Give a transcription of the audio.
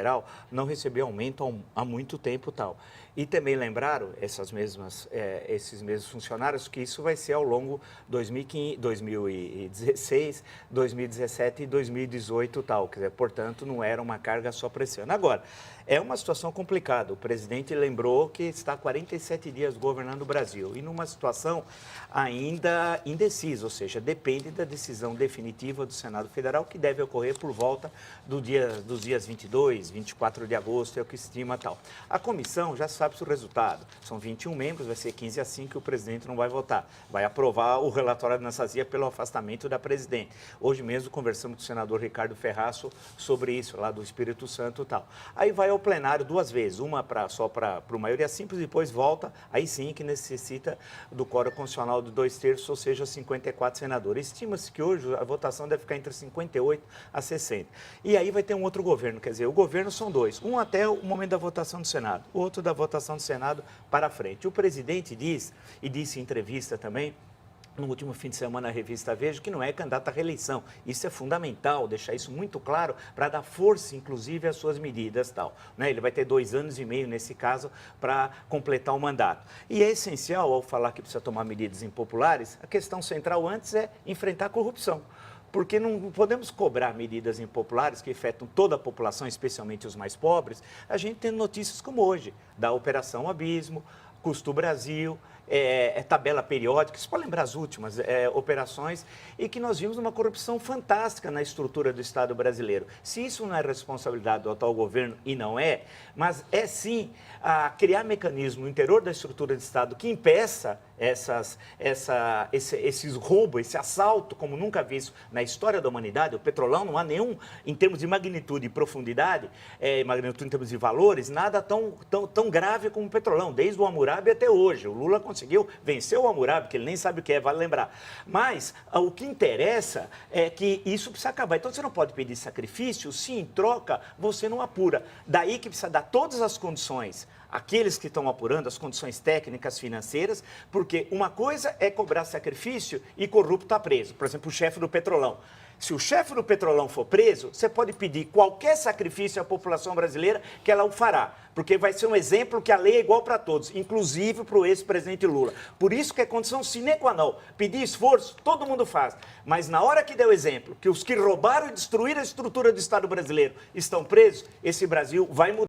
Federal não recebeu aumento há muito tempo tal. E também lembraram esses mesmos funcionários que isso vai ser ao longo de 2016, 2017 e 2018 tal. Quer dizer, portanto, não era uma carga só para esse ano. Agora, é uma situação complicada. O presidente lembrou que está há 47 dias governando o Brasil e numa situação ainda indecisa, ou seja, depende da decisão definitiva do Senado Federal, que deve ocorrer por volta dos dias 22, 24 de agosto, é o que estima tal. A comissão já sabe o resultado. São 21 membros, vai ser 15-5 que o presidente não vai votar. Vai aprovar o relatório da Anastasia pelo afastamento da presidente. Hoje mesmo conversamos com o senador Ricardo Ferraço sobre isso, lá do Espírito Santo e tal. Aí vai ao plenário duas vezes, uma só para maioria simples, depois volta, aí sim que necessita do quórum constitucional de 2/3, ou seja, 54 senadores. Estima-se que hoje a votação deve ficar entre 58 a 60. E aí vai ter um outro governo, quer dizer, o governo são dois, um até o momento da votação do Senado, o outro da votação do Senado para frente. O presidente diz, e disse em entrevista também, no último fim de semana, na revista Veja, que não é candidato à reeleição. Isso é fundamental, deixar isso muito claro, para dar força, inclusive, às suas medidas tal. Né? Ele vai ter 2 anos e meio, nesse caso, para completar o mandato. E é essencial, ao falar que precisa tomar medidas impopulares, a questão central antes é enfrentar a corrupção. Porque não podemos cobrar medidas impopulares que afetam toda a população, especialmente os mais pobres, a gente tem notícias como hoje, da Operação Abismo, Custo Brasil, tabela periódica, você pode lembrar as últimas operações, e que nós vimos uma corrupção fantástica na estrutura do Estado brasileiro. Se isso não é responsabilidade do atual governo, e não é, mas é sim criar mecanismo no interior da estrutura do Estado que impeça esses roubos, esse assalto, como nunca visto na história da humanidade. O Petrolão não há nenhum, em termos de magnitude e profundidade, magnitude em termos de valores, nada tão grave como o Petrolão, desde o Hammurabi até hoje. O Lula conseguiu vencer o Hammurabi, que ele nem sabe o que é, vale lembrar. Mas o que interessa é que isso precisa acabar. Então você não pode pedir sacrifício se em troca você não apura. Daí que precisa dar todas as condições aqueles que estão apurando, as condições técnicas, financeiras, porque uma coisa é cobrar sacrifício e corrupto está preso. Por exemplo, o chefe do Petrolão. Se o chefe do Petrolão for preso, você pode pedir qualquer sacrifício à população brasileira que ela o fará, porque vai ser um exemplo que a lei é igual para todos, inclusive para o ex-presidente Lula. Por isso que é condição sine qua non. Pedir esforço, todo mundo faz. Mas na hora que der o exemplo, que os que roubaram e destruíram a estrutura do Estado brasileiro estão presos, esse Brasil vai mudar.